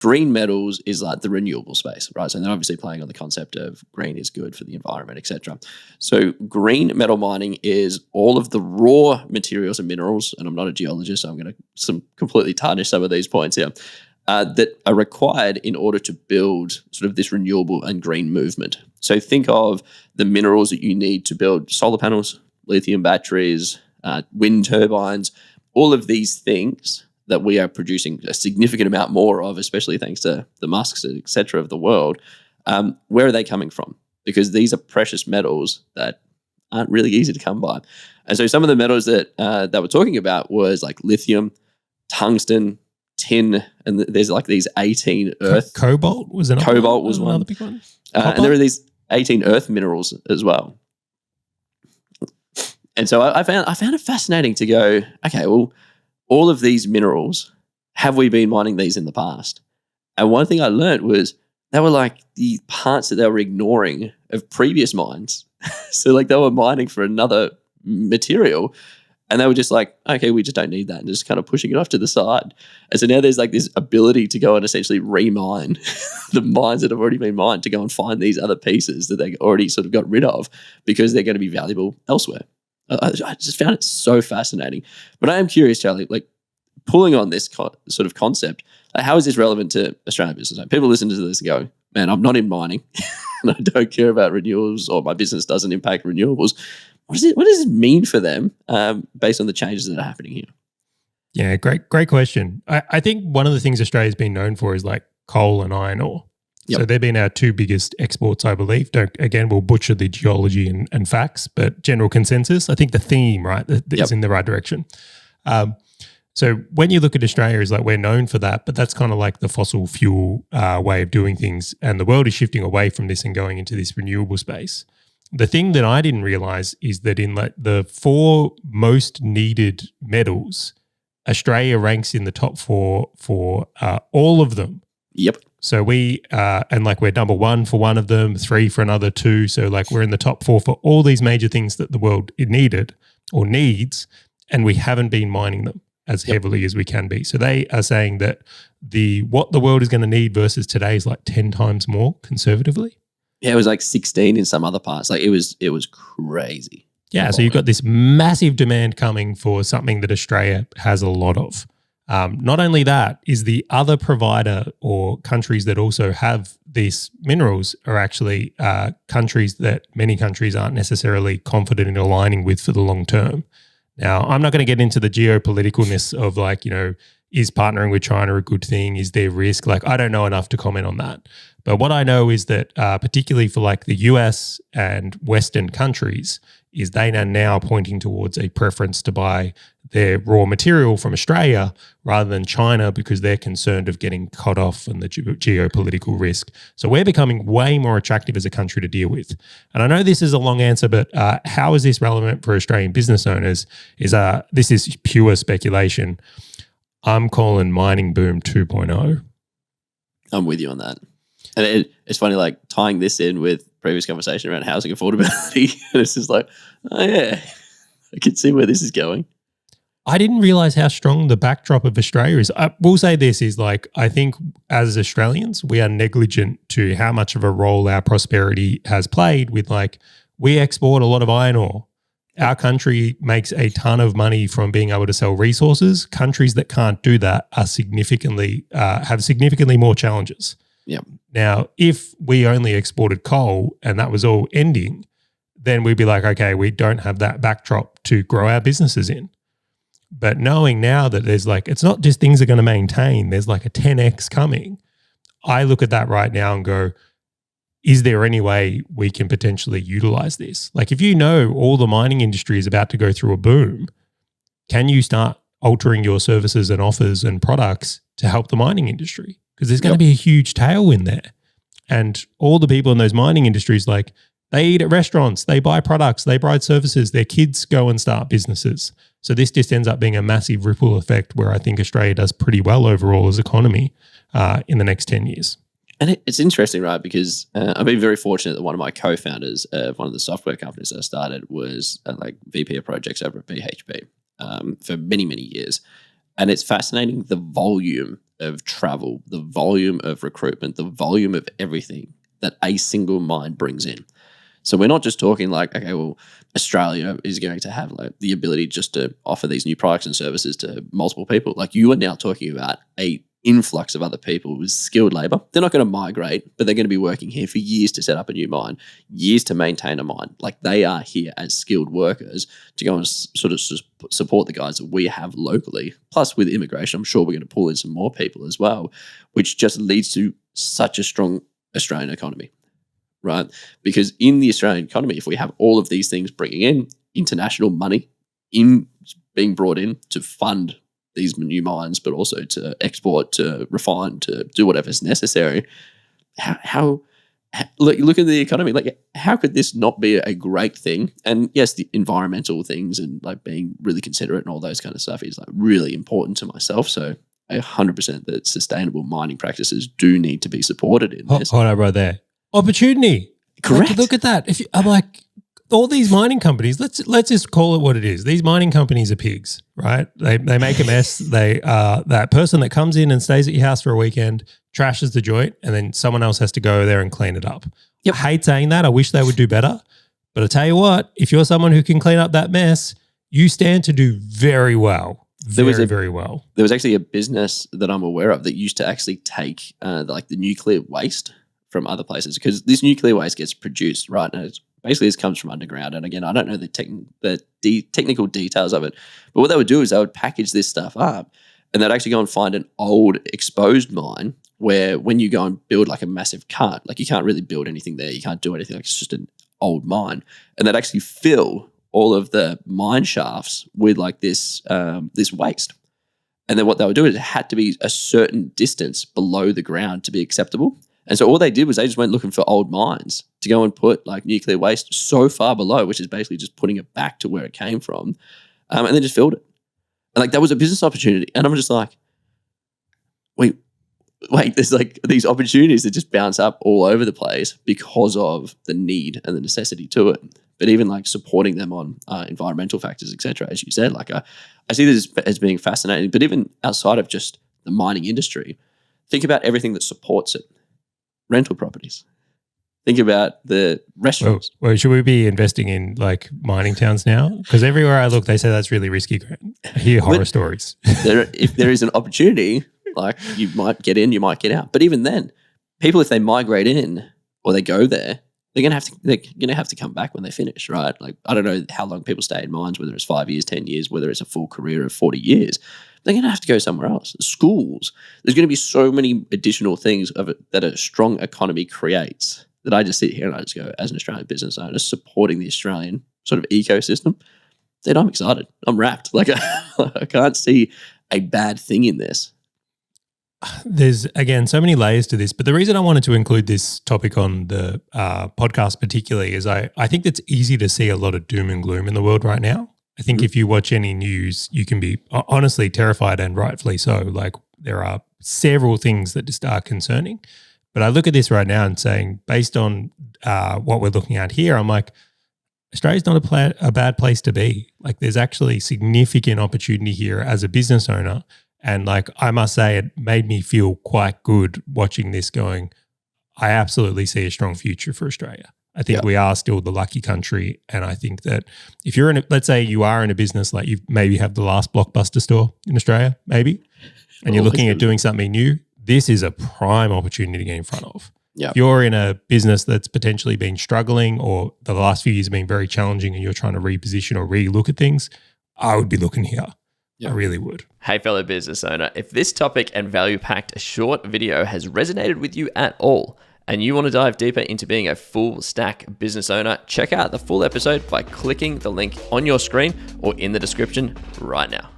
green metals is like the renewable space, right? So they're obviously playing on the concept of green is good for the environment, etc. So green metal mining is all of the raw materials and minerals, and I'm not a geologist, so I'm going to completely tarnish some of these points here, that are required in order to build sort of this renewable and green movement. So think of the minerals that you need to build solar panels, lithium batteries, wind turbines, all of these things that we are producing a significant amount more of, especially thanks to the Musks, et cetera, of the world. Where are they coming from? Because these are precious metals that aren't really easy to come by. And so some of the metals that we're talking about was like lithium, tungsten, tin, and there's like these 18 earth. Cobalt was another Cobalt was one. Another big one. And there are these 18 earth minerals as well. And so I found it fascinating to go, okay, well, all of these minerals, have we been mining these in the past? And one thing I learned was they were like the parts that they were ignoring of previous mines. So like they were mining for another material and they were just like, okay, we just don't need that, and just kind of pushing it off to the side. And so now there's like this ability to go and essentially remine the mines that have already been mined to go and find these other pieces that they already sort of got rid of because they're going to be valuable elsewhere. I just found it so fascinating. But I am curious, Charley, like pulling on this sort of concept, like how is this relevant to Australian business? Like people listen to this and go, man, I'm not in mining and I don't care about renewables, or my business doesn't impact renewables. What does it mean for them based on the changes that are happening here? Yeah, great question. I think one of the things Australia's been known for is like coal and iron ore. Yep. So they've been our two biggest exports, I believe. We'll butcher the geology and facts, but general consensus, I think the theme, right, is in the right direction. So when you look at Australia, is like we're known for that, but that's kind of like the fossil fuel way of doing things, and the world is shifting away from this and going into this renewable space. The thing that I didn't realize is that in like the 4 most needed metals, Australia ranks in the top 4 for all of them. Yep. So we're number 1 for one of them, 3 for another 2. So like we're in the top 4 for all these major things that the world needed or needs, and we haven't been mining them as heavily as we can be. So they are saying that what the world is going to need versus today is like 10 times more conservatively. Yeah, it was like 16 in some other parts. Like it was crazy. Yeah, so you've got this massive demand coming for something that Australia has a lot of. Not only that, is the other provider or countries that also have these minerals are actually countries that many countries aren't necessarily confident in aligning with for the long term. Now, I'm not going to get into the geopoliticalness of like, is partnering with China a good thing? Is there risk? Like, I don't know enough to comment on that. But what I know is that particularly for like the US and Western countries, is they are now pointing towards a preference to buy their raw material from Australia rather than China because they're concerned of getting cut off and the geopolitical risk. So we're becoming way more attractive as a country to deal with. And I know this is a long answer, but how is this relevant for Australian business owners? This is pure speculation. I'm calling mining boom 2.0. I'm with you on that. And it's funny, like tying this in with previous conversation around housing affordability. And it's just like, oh yeah, I can see where this is going. I didn't realize how strong the backdrop of Australia is. I will say this is like, I think as Australians, we are negligent to how much of a role our prosperity has played with like, we export a lot of iron ore. Our country makes a ton of money from being able to sell resources. Countries that can't do that are have significantly more challenges. Yeah. Now, if we only exported coal and that was all ending, then we'd be like, okay, we don't have that backdrop to grow our businesses in. But knowing now that there's like, it's not just things are going to maintain, there's like a 10x coming. I look at that right now and go, is there any way we can potentially utilize this? Like if all the mining industry is about to go through a boom, can you start altering your services and offers and products to help the mining industry? Because there's going to be a huge tailwind there. And all the people in those mining industries, like they eat at restaurants, they buy products, they buy services, their kids go and start businesses. So this just ends up being a massive ripple effect where I think Australia does pretty well overall as economy in the next 10 years. And it's interesting, right? Because I've been very fortunate that one of my co-founders of one of the software companies that I started was like VP of projects over at BHP for many, many years. And it's fascinating the volume of travel, the volume of recruitment, the volume of everything that a single mine brings in. So we're not just talking like, okay, well, Australia is going to have like the ability just to offer these new products and services to multiple people. Like you are now talking about a influx of other people with skilled labor. They're not going to migrate, but they're going to be working here for years to set up a new mine, years to maintain a mine. Like they are here as skilled workers to go and sort of support the guys that we have locally. Plus with immigration, I'm sure we're going to pull in some more people as well, which just leads to such a strong Australian economy, right? Because in the Australian economy, if we have all of these things bringing in international money in being brought in to fund these new mines, but also to export, to refine, to do whatever's necessary. How look at the economy. Like, how could this not be a great thing? And yes, the environmental things and like being really considerate and all those kind of stuff is like really important to myself. So 100% that sustainable mining practices do need to be supported in this. Hold on, right there. Opportunity. Correct. Like, look at that. I'm like, all these mining companies, let's just call it what it is. These mining companies are pigs, right? They make a mess. They that person that comes in and stays at your house for a weekend trashes the joint, and then someone else has to go there and clean it up. Yep. I hate saying that. I wish they would do better. But I tell you what, if you're someone who can clean up that mess, you stand to do very well. Very well. There was actually a business that I'm aware of that used to actually take like the nuclear waste from other places, because this nuclear waste gets produced, right? And it's basically, this comes from underground. And again, I don't know the technical details of it. But what they would do is they would package this stuff up and they'd actually go and find an old exposed mine where when you go and build like a massive cut, like you can't really build anything there. You can't do anything. Like it's just an old mine. And they'd actually fill all of the mine shafts with like this waste. And then what they would do is it had to be a certain distance below the ground to be acceptable. And so all they did was they just went looking for old mines to go and put like nuclear waste so far below, which is basically just putting it back to where it came from, and then just filled it. And like that was a business opportunity. And I'm just like, wait, there's like these opportunities that just bounce up all over the place because of the need and the necessity to it. But even like supporting them on environmental factors, et cetera, as you said, like I see this as being fascinating. But even outside of just the mining industry, think about everything that supports it. Rental properties. Think about the restaurants. Well, should we be investing in like mining towns now? Because everywhere I look, they say that's really risky. I hear horror stories. If there is an opportunity, like you might get in, you might get out. But even then, people, if they migrate in or they go there, they're gonna have to come back when they finish, right? Like I don't know how long people stay in mines, whether it's 5 years, 10 years, whether it's a full career of 40 years. They're going to have to go somewhere else. Schools. There's going to be so many additional things of it that a strong economy creates that I just sit here and I just go, as an Australian business owner, supporting the Australian sort of ecosystem, then I'm excited. I'm wrapped. Like I can't see a bad thing in this. There's, again, so many layers to this. But the reason I wanted to include this topic on the podcast particularly is I think it's easy to see a lot of doom and gloom in the world right now. I think if you watch any news, you can be honestly terrified, and rightfully so. Like there are several things that just are concerning. But I look at this right now and saying, based on what we're looking at here, I'm like, Australia's not a bad place to be. Like there's actually significant opportunity here as a business owner. And like I must say, it made me feel quite good watching this going, I absolutely see a strong future for Australia. I think we are still the lucky country. And I think that if you're let's say you are in a business like you maybe have the last Blockbuster store in Australia, maybe, and you're looking at doing something new, this is a prime opportunity to get in front of. If you're in a business that's potentially been struggling or the last few years have been very challenging and you're trying to reposition or re-look at things, I would be looking here. I really would. Hey, fellow business owner, if this topic and value-packed short video has resonated with you at all, and you want to dive deeper into being a full stack business owner, check out the full episode by clicking the link on your screen or in the description right now.